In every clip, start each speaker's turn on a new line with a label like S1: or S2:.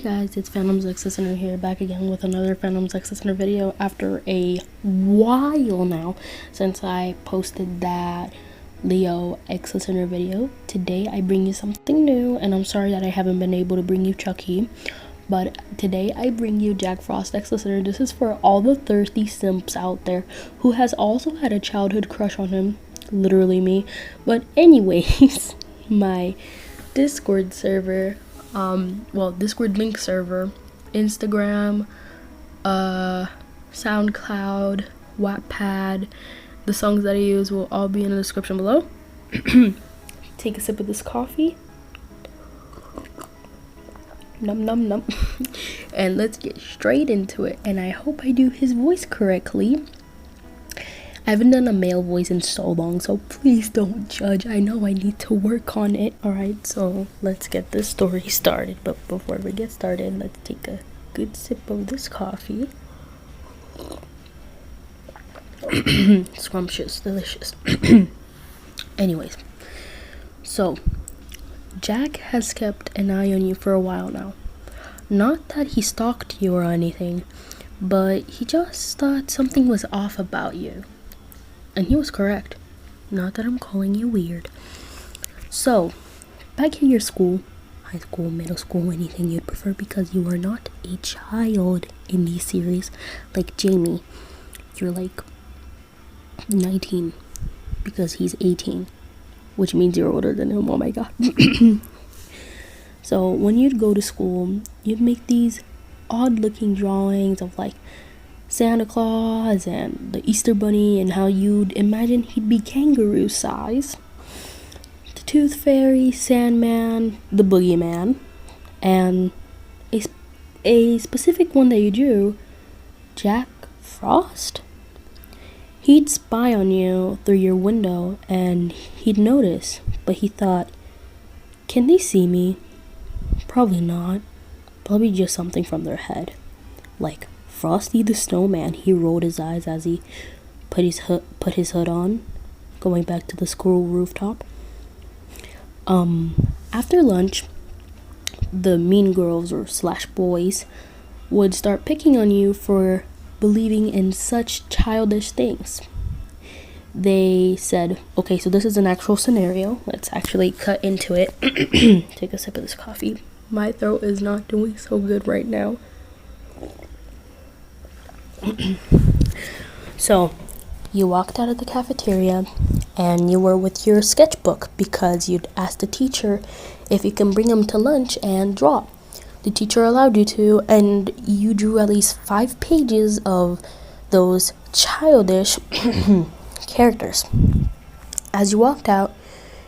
S1: Guys, it's FandomsxListener here, back again with another FandomsxListener video after a while now since I posted that Leo X Listener video. Today I bring you something new, and I'm sorry that I haven't been able to bring you Chucky, but today I bring you Jack Frost X Listener. This is for all the thirsty simps out there who has also had a childhood crush on him, literally me. But anyways, my Discord server, Discord link server, Instagram, SoundCloud, wattpad, the songs that I use will all be in the description below. Take a sip of this coffee. Num num num. And let's get straight into it. And I hope I do his voice correctly. I haven't done a male voice in so long, so please don't judge. I know I need to work on it. Alright, so let's get this story started. But before we get started, let's take a good sip of this coffee. Scrumptious, delicious. Anyways, so Jack has kept an eye on you for a while now. Not that he stalked you or anything, but he just thought something was off about you. And he was correct. Not that I'm calling you weird. So, back in your school, high school, middle school, anything you'd prefer, because you are not a child in these series like Jamie. You're like 19 because he's 18, which means you're older than him. Oh my god. So, when you'd go to school, you'd make these odd looking drawings of like Santa Claus and the Easter Bunny, and how you'd imagine he'd be kangaroo size, the Tooth Fairy, Sandman, the Boogeyman, and a specific one that you drew, Jack Frost. He'd spy on you through your window and he'd notice, but he thought, can they see me? Probably not. Probably just something from their head. Like Frosty the Snowman, he rolled his eyes as he put his hood on, going back to the school rooftop. After lunch, the mean girls or slash boys would start picking on you for believing in such childish things. They said, okay, so this is an actual scenario. Let's actually cut into it. Take a sip of this coffee. My throat is not doing so good right now. So, you walked out of the cafeteria and you were with your sketchbook because you'd asked the teacher if you can bring him to lunch and draw. The teacher allowed you to, and you drew at least 5 pages of those childish characters. As you walked out,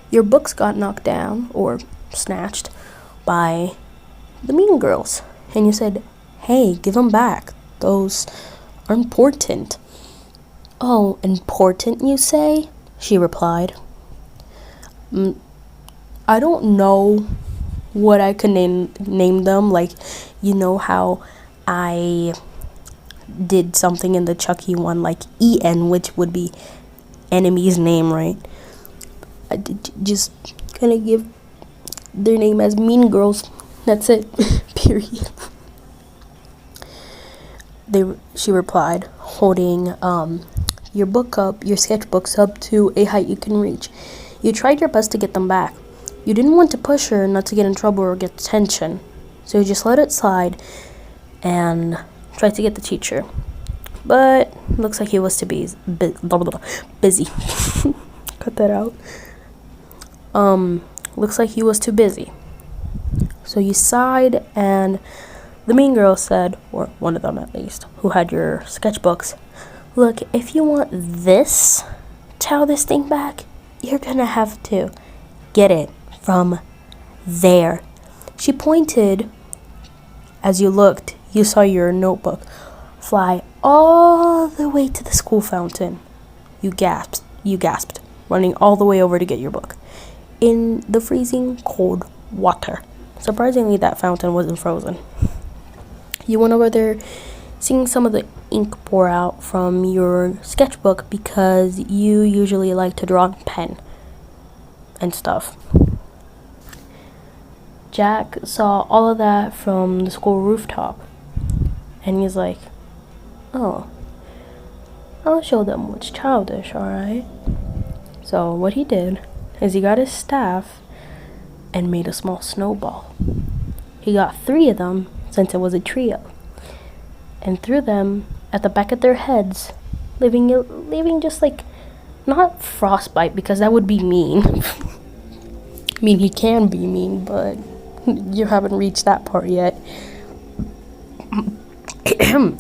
S1: your books got knocked down or snatched by the mean girls, and you said, hey, give them back. Those are important. Oh, important, you say? She replied. I don't know what I could name them. Like, you know how I did something in the Chucky one, like EN, which would be enemy's name, right? I did just gonna give their name as Mean Girls. That's it. Period. She replied, holding your sketchbooks up to a height you can reach. You tried your best to get them back. You didn't want to push her not to get in trouble or get attention, so you just let it slide and tried to get the teacher. But looks like he was too busy. Cut that out. Looks like he was too busy. So you sighed, and the mean girl said, or one of them at least, who had your sketchbooks, look, if you want this thing back, you're gonna have to get it from there. She pointed. As you looked, you saw your notebook fly all the way to the school fountain. You gasped, running all the way over to get your book. In the freezing cold water. Surprisingly, that fountain wasn't frozen. You went over there, seeing some of the ink pour out from your sketchbook because you usually like to draw in pen and stuff. Jack saw all of that from the school rooftop, and he's like, oh, I'll show them what's childish, alright? So what he did is he got his staff and made a small snowball. He got 3 of them, since it was a trio, and threw them at the back of their heads, leaving just like, not frostbite, because that would be mean. I mean, he can be mean, but you haven't reached that part yet.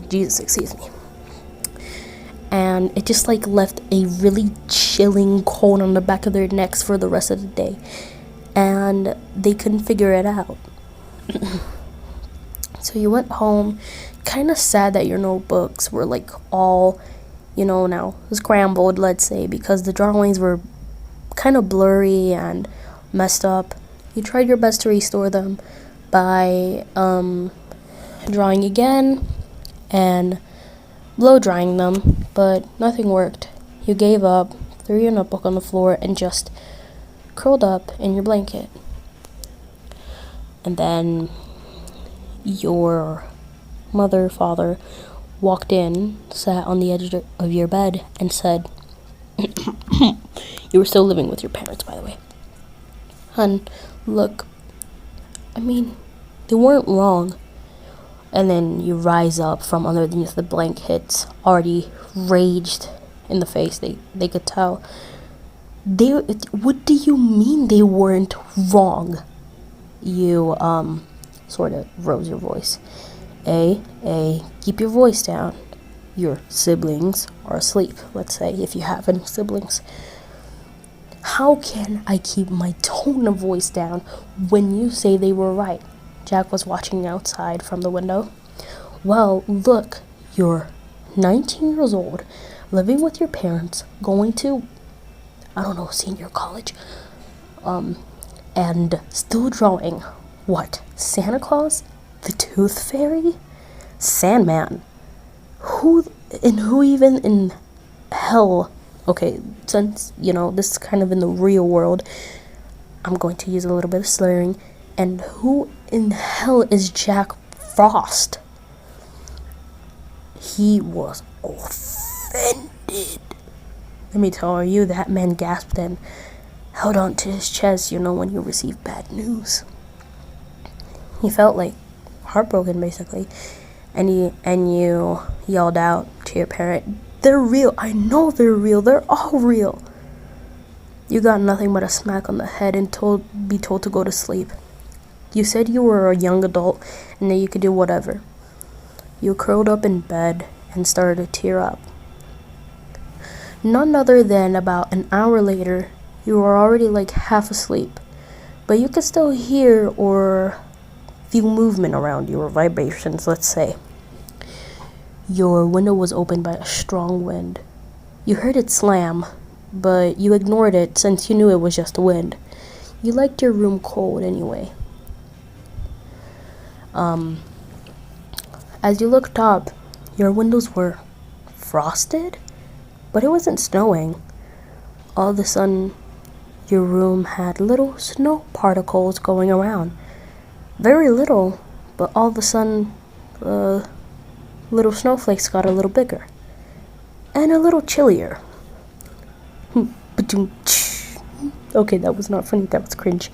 S1: Jesus, excuse me. And it just like left a really chilling cold on the back of their necks for the rest of the day. And they couldn't figure it out. So you went home, kind of sad that your notebooks were like all, now scrambled, let's say, because the drawings were kind of blurry and messed up. You tried your best to restore them by drawing again and blow drying them, but nothing worked. You gave up, threw your notebook on the floor, and just curled up in your blanket. And then your father walked in, sat on the edge of your bed, and said, you were still living with your parents, by the way. Hun, look, I mean, they weren't wrong. And then you rise up from underneath the blankets, already raged in the face. They could tell. What do you mean they weren't wrong? You, sort of rose your voice. Keep your voice down. Your siblings are asleep, let's say, if you have any siblings. How can I keep my tone of voice down when you say they were right? Jack was watching outside from the window. Well, look, you're 19 years old, living with your parents, going to, senior college, and still drawing, what, Santa Claus? The Tooth Fairy? Sandman? Who even in hell? Okay, since, this is kind of in the real world, I'm going to use a little bit of slurring. And who in hell is Jack Frost? He was offended. Let me tell you, that man gasped and held on to his chest, when you receive bad news. He felt like heartbroken, basically. And you yelled out to your parent, they're real. I know they're real. They're all real. You got nothing but a smack on the head and be told to go to sleep. You said you were a young adult and that you could do whatever. You curled up in bed and started to tear up. None other than about an hour later, you were already like half asleep, but you could still hear or feel movement around you, or vibrations, let's say. Your window was opened by a strong wind. You heard it slam, but you ignored it since you knew it was just wind. You liked your room cold anyway. As you looked up, your windows were frosted, but it wasn't snowing. All of a sudden, your room had little snow particles going around. Very little, but all of a sudden, little snowflakes got a little bigger. And a little chillier. Okay, that was not funny, that was cringe.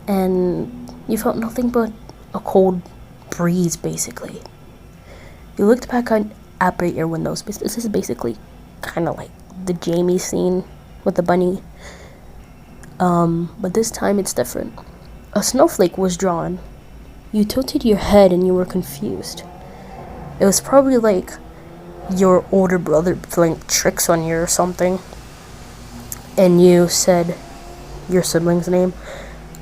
S1: And you felt nothing but a cold breeze, basically. You looked back up at your windows. This is basically kind of like the Jamie scene with the bunny. But this time it's different. A snowflake was drawn. You tilted your head and you were confused. It was probably like your older brother playing tricks on you or something. And you said your sibling's name.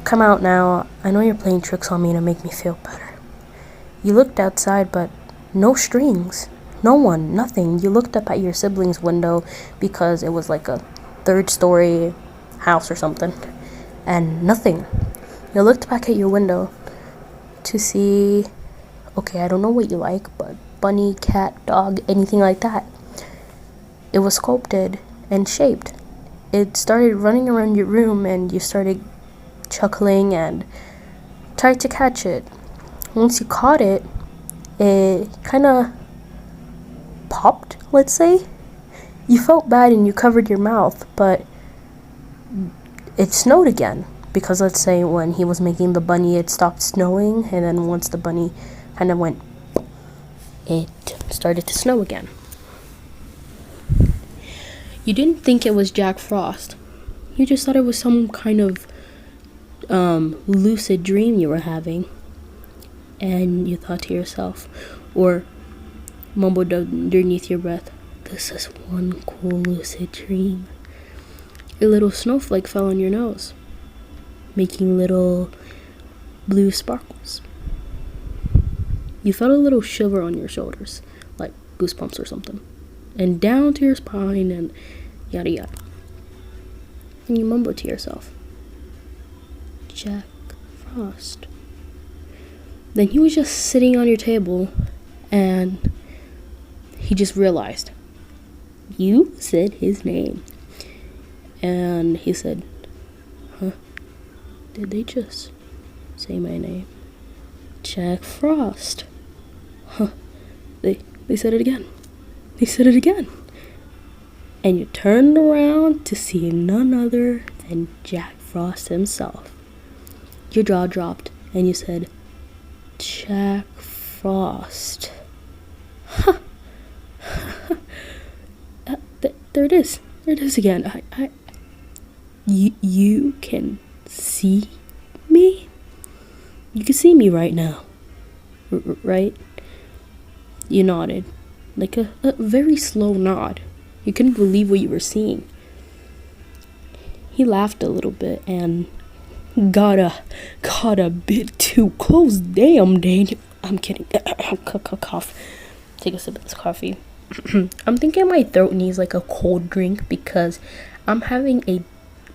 S1: Come out now. I know you're playing tricks on me to make me feel better. You looked outside, but no strings. No one, nothing. You looked up at your sibling's window because it was like a 3rd-story house or something. And nothing. You looked back at your window to see, okay, I don't know what you like, but bunny, cat, dog, anything like that. It was sculpted and shaped. It started running around your room and you started chuckling and tried to catch it. Once you caught it, it kind of popped, let's say. You felt bad and you covered your mouth, but it snowed again. Because let's say when he was making the bunny, it stopped snowing, and then once the bunny kind of went, it started to snow again. You didn't think it was Jack Frost. You just thought it was some kind of lucid dream you were having. And you thought to yourself, or mumbled underneath your breath, this is one cool lucid dream. A little snowflake fell on your nose, making little blue sparkles. You felt a little shiver on your shoulders, like goosebumps or something, and down to your spine and yada yada. And you mumbled to yourself, Jack Frost. Then he was just sitting on your table, and he just realized you said his name. And he said, huh? Did they just say my name? Jack Frost. Huh. They said it again. They said it again. And you turned around to see none other than Jack Frost himself. Your jaw dropped and you said, Jack Frost. Huh. There it is. There it is again. You can see me? You can see me right now. Right? You nodded. Like a very slow nod. You couldn't believe what you were seeing. He laughed a little bit and got a bit too close. Damn, Daniel. I'm kidding. Cough. Take a sip of this coffee. I'm thinking my throat needs like a cold drink because I'm having a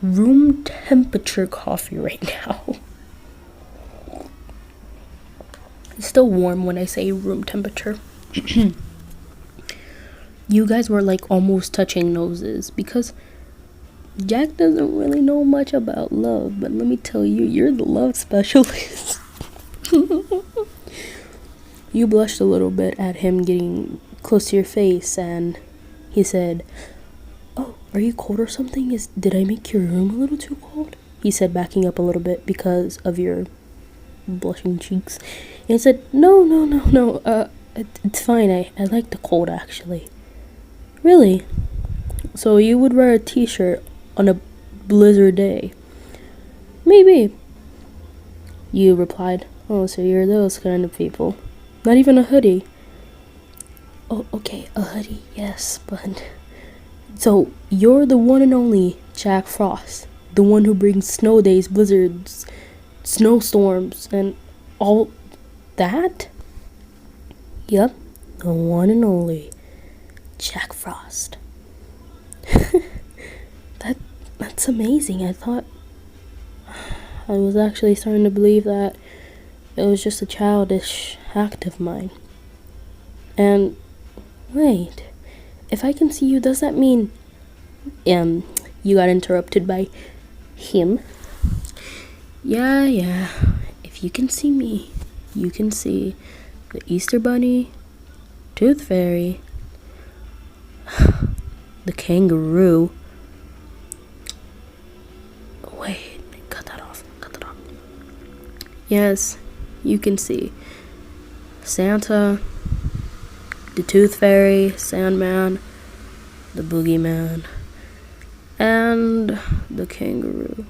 S1: room temperature coffee right now. It's still warm when I say room temperature. You guys were like almost touching noses because Jack doesn't really know much about love, but let me tell you, you're the love specialist. You blushed a little bit at him getting close to your face, and he said, oh, are you cold or something? Did I make your room a little too cold? He said, backing up a little bit because of your blushing cheeks. And he said, no, it's fine. I like the cold, actually. Really? So you would wear a t-shirt on a blizzard day? Maybe. You replied, oh, so you're those kind of people. Not even a hoodie. Oh, okay, a hoodie, yes, but... So, you're the one and only Jack Frost. The one who brings snow days, blizzards, snowstorms, and all that? Yep, the one and only Jack Frost. That's amazing. I thought... I was actually starting to believe that it was just a childish act of mine. And... wait, if I can see you, does that mean... you got interrupted by him? Yeah, if you can see me, you can see the Easter Bunny, Tooth Fairy, the kangaroo. Wait, cut that off. Yes, you can see Santa, the Tooth Fairy, Sandman, the Boogeyman, and the kangaroo.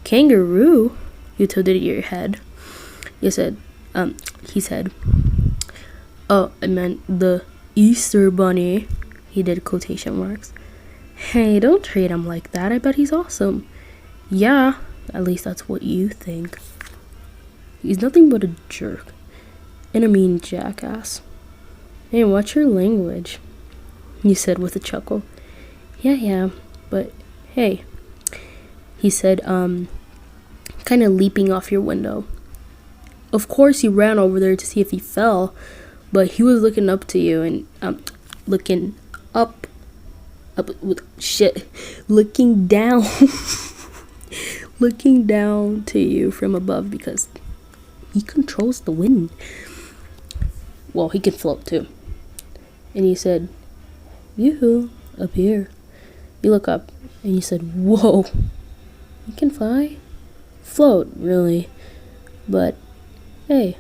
S1: Kangaroo? You tilted your head. He said, oh, I meant the Easter Bunny. He did quotation marks. Hey, don't treat him like that. I bet he's awesome. Yeah, at least that's what you think. He's nothing but a jerk. And a mean jackass. Hey, watch your language, he said with a chuckle. Yeah, but hey, he said, kind of leaping off your window. Of course, you ran over there to see if he fell, but he was looking up to you and, looking down, looking down to you from above because He controls the wind. Well, he can float too. And he said, "Yoo-hoo, up here." You look up and he said, "Whoa, you can fly? Float, really. But, hey,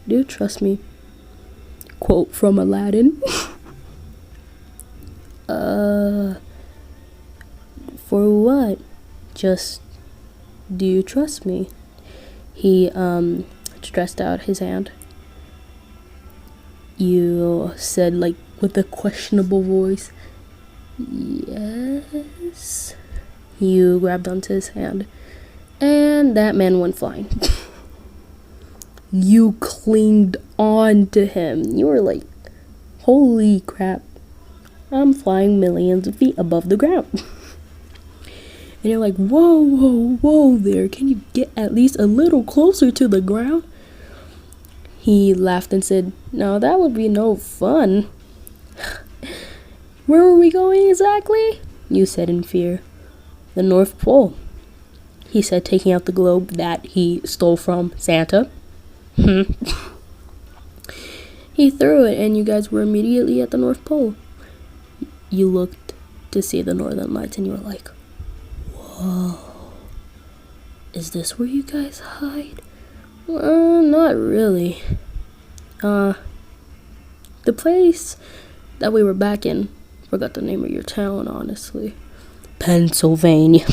S1: do you trust me?" Quote from Aladdin. For what? Just, do you trust me? He, stretched out his hand. You said, like, with a questionable voice, "Yes." You grabbed onto his hand, and that man went flying. You clinged on to him. You were like, holy crap, I'm flying millions of feet above the ground. And you're like, whoa, whoa, whoa there. Can you get at least a little closer to the ground? He laughed and said, "No, that would be no fun." "Where are we going exactly?" You said in fear. "The North Pole," he said, taking out the globe that he stole from Santa. He threw it, and you guys were immediately at the North Pole. You looked to see the Northern Lights, and you were like, whoa, is this where you guys hide? Not really. The place that we were back in, forgot the name of your town, honestly. Pennsylvania.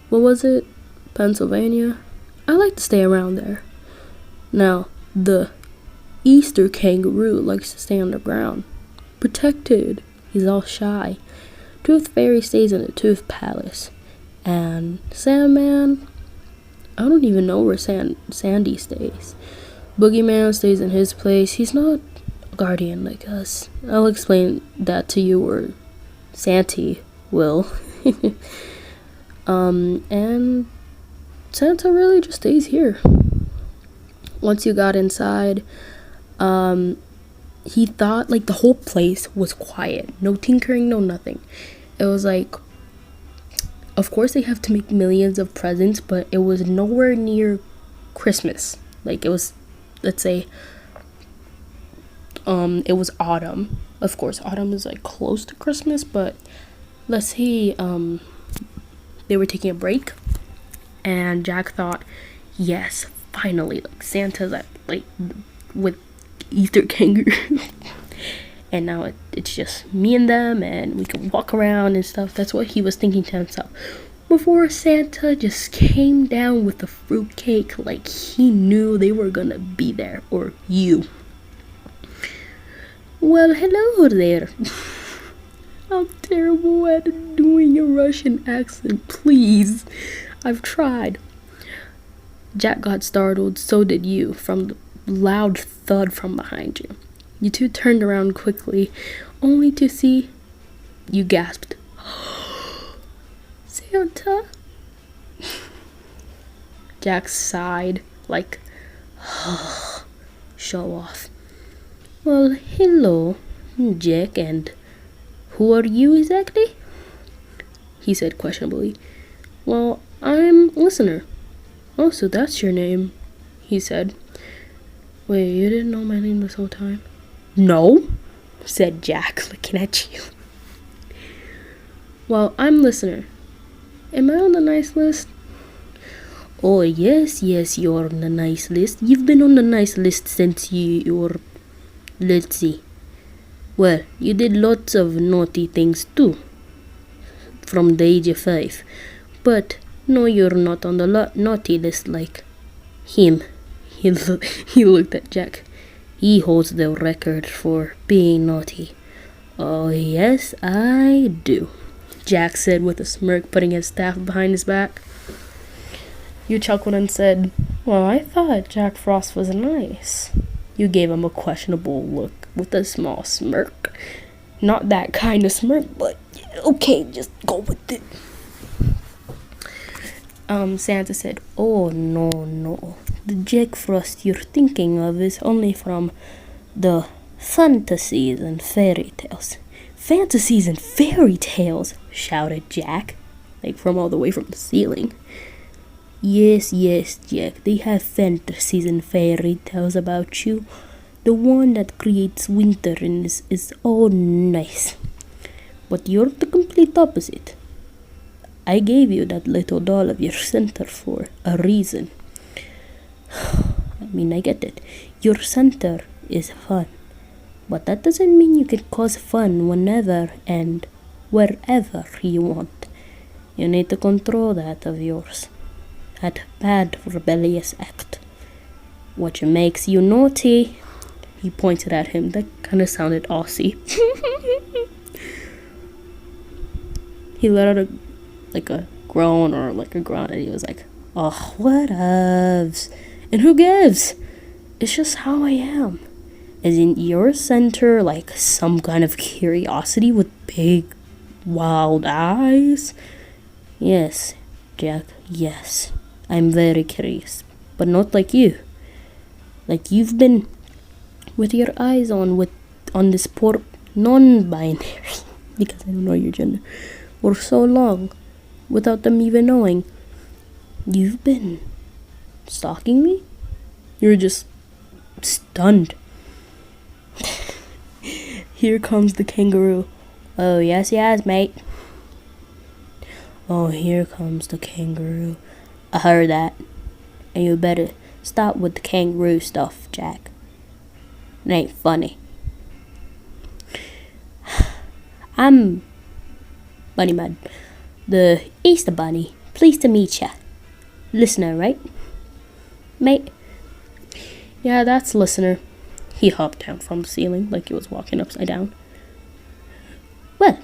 S1: What was it? Pennsylvania? I like to stay around there. Now, the Easter kangaroo likes to stay underground. Protected. He's all shy. Tooth Fairy stays in the Tooth Palace. And Sandman, I don't even know where Sandy stays. Boogeyman stays in his place. He's not a guardian like us. I'll explain that to you, or Santy will. And Santa really just stays here. Once you got inside, he thought like the whole place was quiet. No tinkering, no nothing. It was like, of course they have to make millions of presents, but it was nowhere near Christmas. Like, it was, let's say, it was autumn. Of course, autumn is like close to Christmas, but let's say they were taking a break, and Jack thought, yes, finally, like Santa's at, like, with Easter kangaroo. And now it's just me and them, and we can walk around and stuff. That's what he was thinking to himself, before Santa just came down with the fruitcake, like he knew they were gonna be there, or you. "Well, hello there." I'm terrible at doing a Russian accent. Please, I've tried. Jack got startled, so did you, from the loud thud from behind you. You two turned around quickly, only to see you gasped. "Santa?" Jack sighed, like, show off. "Well, hello, Jack, and who are you exactly?" he said questionably. "Well, I'm Listener." "Oh, so that's your name," he said. "Wait, you didn't know my name this whole time?" "No," said Jack, looking at you. "Well, I'm Listener. Am I on the nice list?" "Oh, yes, you're on the nice list. You've been on the nice list since you were, let's see. Well, you did lots of naughty things too, from the age of 5. But no, you're not on the naughty list like him." He looked at Jack. "He holds the record for being naughty." "Oh, yes, I do," Jack said with a smirk, putting his staff behind his back. You chuckled and said, "Well, I thought Jack Frost was nice." You gave him a questionable look with a small smirk. Not that kind of smirk, but okay, just go with it. Santa said, "Oh, no. The Jack Frost you're thinking of is only from the fantasies and fairy tales." "Fantasies and fairy tales!" shouted Jack, like from all the way from the ceiling. Yes, yes, Jack, they have fantasies and fairy tales about you. The one that creates winter and is all nice. But you're the complete opposite. I gave you that little doll of your center for a reason. I mean, I get it. Your center is fun. But that doesn't mean you can cause fun whenever and wherever you want. You need to control that of yours. That bad, rebellious act. What makes you naughty? He pointed at him. That kind of sounded Aussie. He let out a groan or like a grunt, and he was like, "Oh, whatevs. And who gives? It's just how I am. Isn't your center like some kind of curiosity with big, wild eyes?" "Yes, Jack, yes. I'm very curious. But not like you. Like you've been with your eyes on this poor non-binary, because I don't know your gender, for so long, without them even knowing. You've been stalking me?" You're just stunned. Here comes the kangaroo. "Oh, yes, mate." "Oh, here comes the kangaroo. I heard that. And you better stop with the kangaroo stuff, Jack. It ain't funny." "I'm Bunny Mud, the Easter Bunny. Pleased to meet ya. Listener, right, mate?" "Yeah, that's Listener." He hopped down from the ceiling like he was walking upside down. "Well,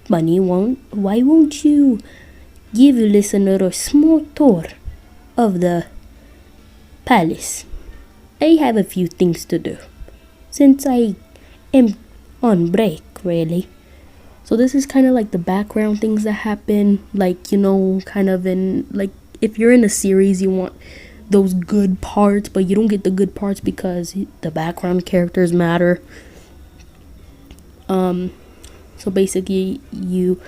S1: Bunny, why won't you give Listener a small tour of the palace? I have a few things to do, since I am on break, really." So this is kind of like the background things that happen, like, kind of in, like, if you're in a series, you want those good parts, but you don't get the good parts because the background characters matter. So basically, you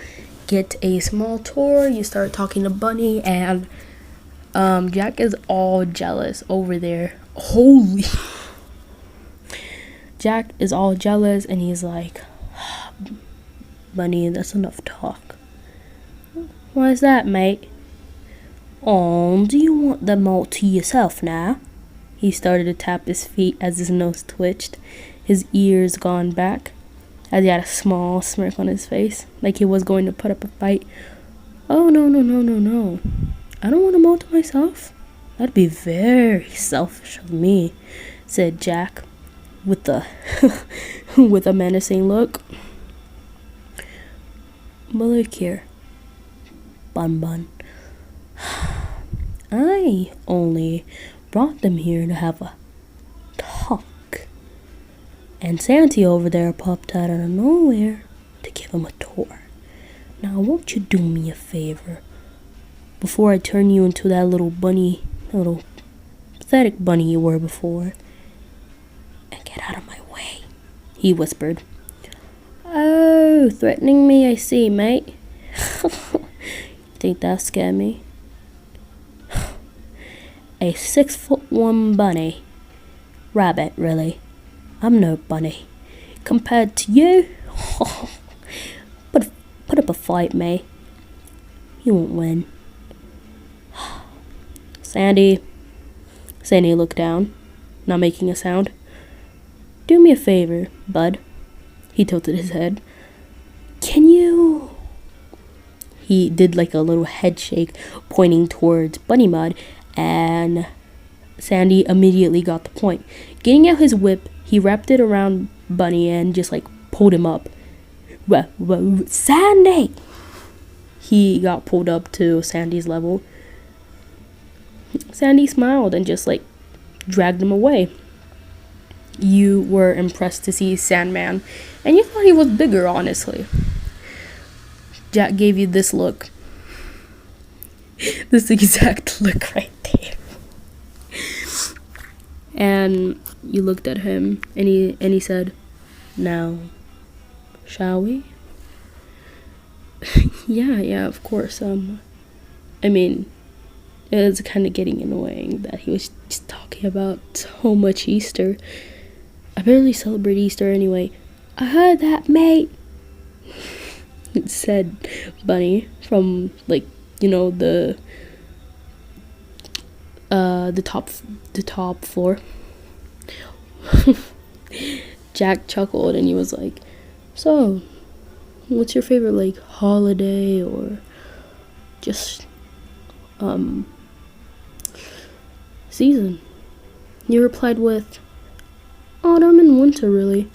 S1: get a small tour, you start talking to Bunny, and Jack is all jealous over there. Holy. Jack is all jealous, and he's like, "Bunny, that's enough talk." "Why is that, mate?" "Oh, do you want them all to yourself now?" He started to tap his feet as his nose twitched, his ears gone back, as he had a small smirk on his face, like he was going to put up a fight. "Oh, no. I don't want them all to myself. That'd be very selfish of me," said Jack, with a with a menacing look. "But look here, Bun. I only brought them here to have a talk. And Santy over there popped out of nowhere to give him a tour. Now, won't you do me a favor before I turn you into that little pathetic bunny you were before? And get out of my way," he whispered. "Oh, threatening me, I see, mate." "Think that scared me?" "A 6'1" bunny. Rabbit, really. I'm no bunny. Compared to you, put up a fight, mate. You won't win." Sandy looked down, not making a sound. "Do me a favor, bud." He tilted his head. "Can you..." He did like a little head shake, pointing towards Bunny Mud, and Sandy immediately got the point. Getting out his whip, he wrapped it around Bunny and just like pulled him up. Sandy! He got pulled up to Sandy's level. Sandy smiled and just like dragged him away. You were impressed to see Sandman, and you thought he was bigger, honestly. Jack gave you this look. This exact look right there. And you looked at him, and he said, "Now, shall we?" Yeah, of course. I mean, It was kind of getting annoying that he was just talking about so much Easter. I barely celebrate Easter anyway. I heard that, mate, said Bunny from, like, you know, the top floor. Jack chuckled and he was like, so, what's your favorite, like, holiday or just season? You replied with, autumn and winter, really.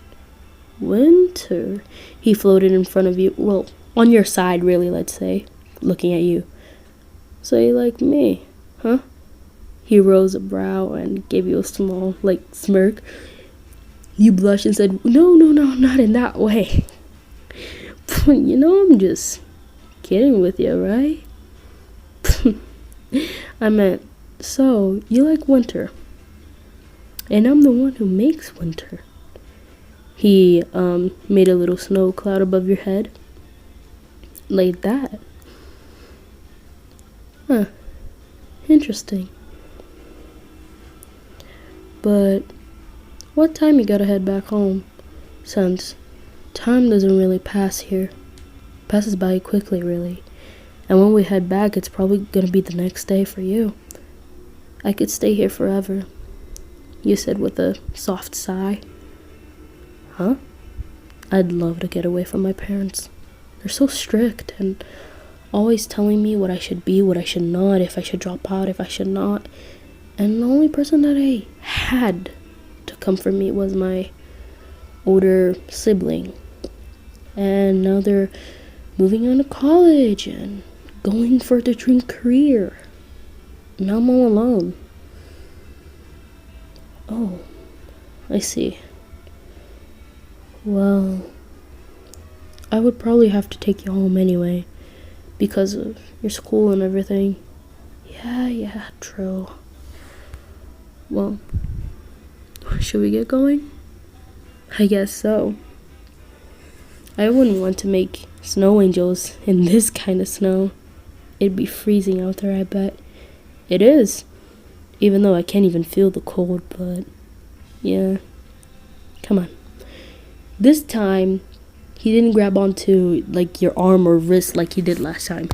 S1: Winter? He floated in front of you, well, on your side, really, let's say, looking at you. So you like me, huh? He rose a brow and gave you a small, like, smirk. You blushed and said, no, not in that way. You know, I'm just kidding with you, right? I meant, so, you like winter. And I'm the one who makes winter. He made a little snow cloud above your head. Like that. Huh. Interesting. But what time you gotta head back home? Since time doesn't really pass here. Passes by quickly, really. And when we head back, it's probably gonna be the next day for you. I could stay here forever, you said with a soft sigh. Huh? I'd love to get away from my parents. They're so strict and always telling me what I should be, what I should not, if I should drop out, if I should not. And the only person that I had to comfort me was my older sibling. And now they're moving on to college and going for their dream career. Now I'm all alone. Oh, I see. Well, I would probably have to take you home anyway, because of your school and everything. Yeah, true. Well, should we get going? I guess so. I wouldn't want to make snow angels in this kind of snow. It'd be freezing out there, I bet. It is. Even though I can't even feel the cold, but yeah. Come on. This time, he didn't grab onto, like, your arm or wrist like he did last time.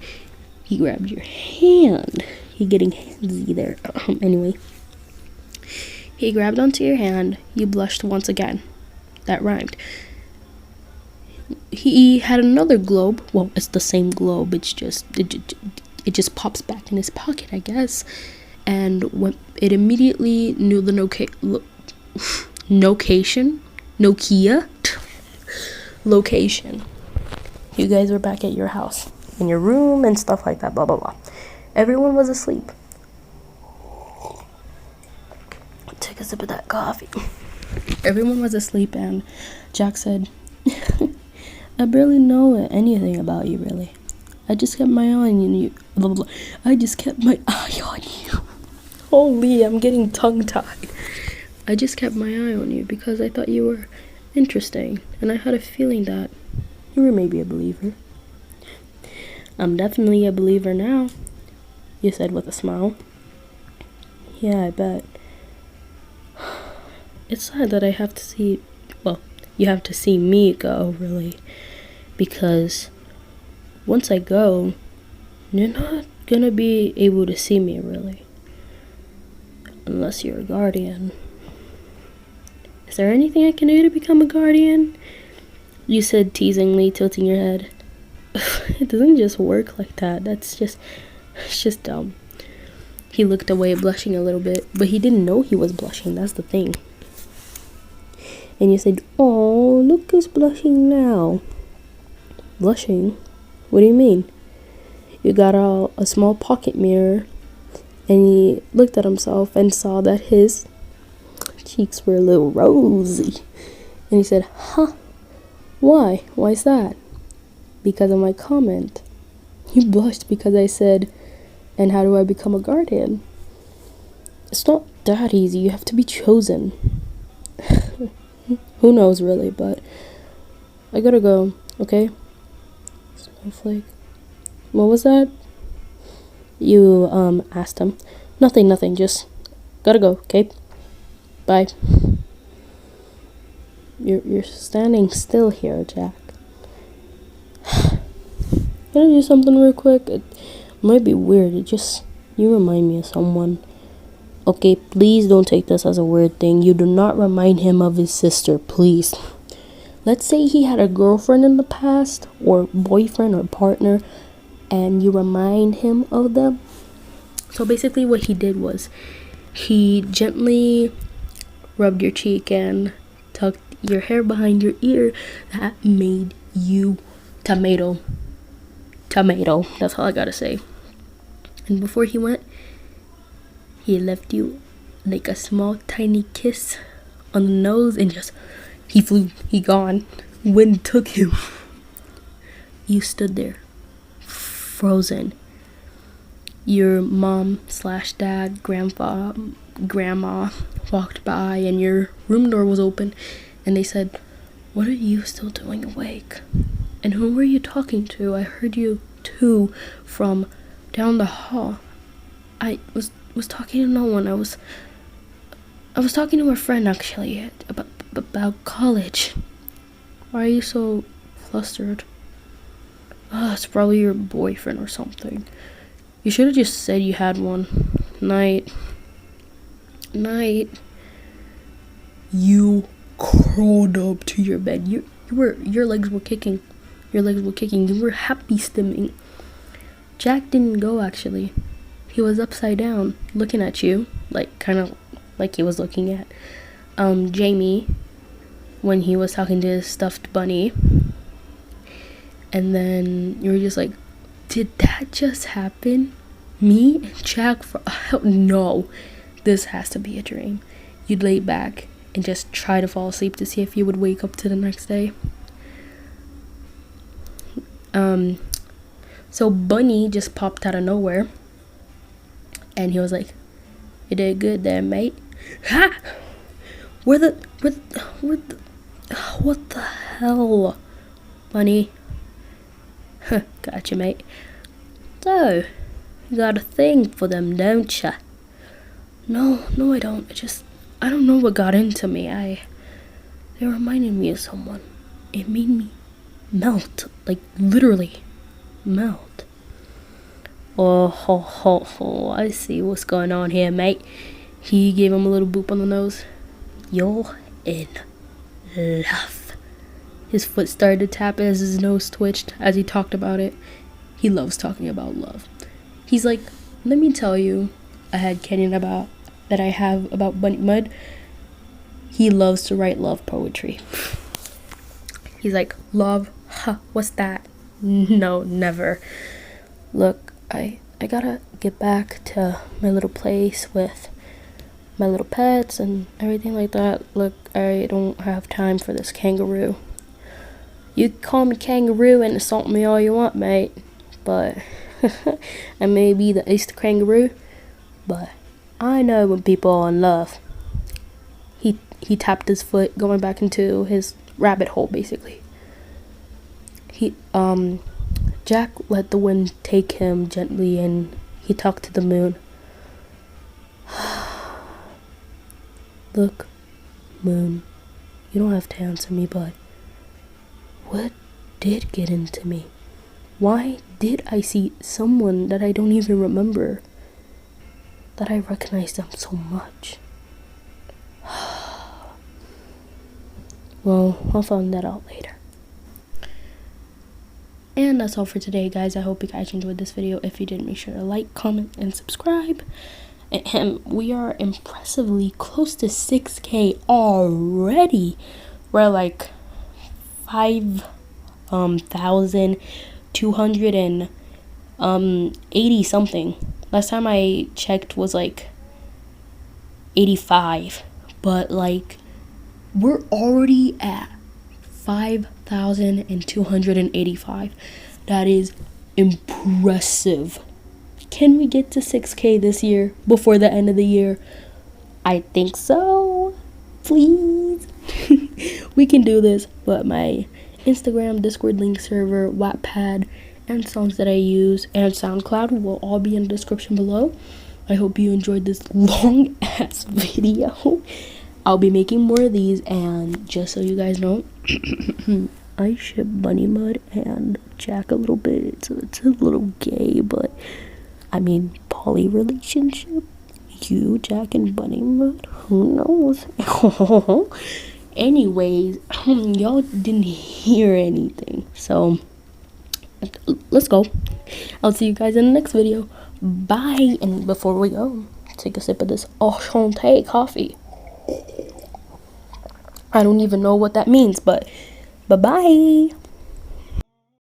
S1: He grabbed your hand. He getting handsy there. Anyway. He grabbed onto your hand. You blushed once again. That rhymed. He had another globe. Well, it's the same globe. It's just, it just pops back in his pocket, I guess. And when it immediately knew the location. You guys were back at your house, in your room and stuff like that, blah, blah, blah. Everyone was asleep. Take a sip of that coffee. Everyone was asleep and Jack said, I barely know anything about you, really. I just kept my eye on you. Blah, blah, blah. I just kept my eye on you. Holy, I'm getting tongue-tied. I just kept my eye on you because I thought you were interesting, and I had a feeling that you were maybe a believer. I'm definitely a believer now, you said with a smile. Yeah, I bet. It's sad that I have to see, well, you have to see me go, really, because once I go, you're not gonna be able to see me, really, unless you're a guardian. Is there anything I can do to become a guardian? You said teasingly, tilting your head. It doesn't just work like that. It's just dumb. He looked away, blushing a little bit, but he didn't know he was blushing. That's the thing. And you said, oh, look who's blushing now. Blushing? What do you mean? You got a small pocket mirror, and he looked at himself and saw that his cheeks were a little rosy. And he said, huh? Why? Why's that? Because of my comment. You blushed because I said, and how do I become a guardian? It's not that easy. You have to be chosen. Who knows, really, but I gotta go, okay? Snowflake. What was that? you asked him. Nothing, just gotta go, okay? Bye. You're standing still here, Jack. Can I do something real quick? It might be weird. You remind me of someone. Okay, please don't take this as a weird thing. You do not remind him of his sister, please. Let's say he had a girlfriend in the past, or boyfriend or partner, and you remind him of them. So basically what he did was he gently rubbed your cheek and tucked your hair behind your ear. That made you tomato. That's all I gotta say. And before he went, he left you like a small tiny kiss on the nose, and just he flew. He gone. Wind took him. You stood there, frozen. Your mom/dad, grandma walked by, and your room door was open, and they said, "What are you still doing awake? And who were you talking to? I heard you two from down the hall." I was talking to no one. I was talking to a friend, actually, about college. Why are you so flustered? Oh, it's probably your boyfriend or something. You should have just said you had one. Night. You crawled up to your bed. Your legs were kicking. You were happy stimming. Jack didn't go, actually. He was upside down, looking at you, kind of like he was looking at Jamie when he was talking to his stuffed bunny. And then you were just like, did that just happen? Me and Jack? No, this has to be a dream. You'd lay back and just try to fall asleep to see if you would wake up to the next day. So Bunny just popped out of nowhere, and he was like, "You did good there, mate." Ha! What the hell, Bunny? Gotcha, mate. So, you got a thing for them, don't ya? No, I don't. I don't know what got into me. They reminded me of someone. It made me melt, literally melt. Oh, I see what's going on here, mate. He gave him a little boop on the nose. You're in love. His foot started to tap as his nose twitched as he talked about it. He loves talking about love. He's like, let me tell you a headcanon that I have about Bunny Mud. He loves to write love poetry. He's like, love? Huh, what's that? No, never. Look, I gotta get back to my little place with my little pets and everything like that. Look, I don't have time for this kangaroo. You can call me kangaroo and insult me all you want, mate, but I may be the Easter kangaroo, but I know when people are in love. He tapped his foot, going back into his rabbit hole, basically. Jack let the wind take him gently, and he talked to the moon. Look, moon, you don't have to answer me, but what did get into me? Why did I see someone that I don't even remember, that I recognize them so much? Well, I'll find that out later. And that's all for today, guys. I hope you guys enjoyed this video. If you did, make sure to like, comment, and subscribe. And we are impressively close to 6K already. We're like 5,280 something. Last time I checked was 85, but we're already at 5,285. That is impressive. Can we get to 6K this year before the end of the year? I think so. Please. We can do this. But my Instagram, Discord link server, Wattpad, and songs that I use and SoundCloud will all be in the description below. I hope you enjoyed this long ass video. I'll be making more of these, and just so you guys know, I ship Bunny Mud and Jack a little bit, so it's a little gay, but I mean poly relationship. You, Jack, and Bunny Mud, who knows? Anyways, y'all didn't hear anything, so let's go. I'll see you guys in the next video. Bye. And before we go, take a sip of this Enchanté coffee. I don't even know what that means, but bye-bye.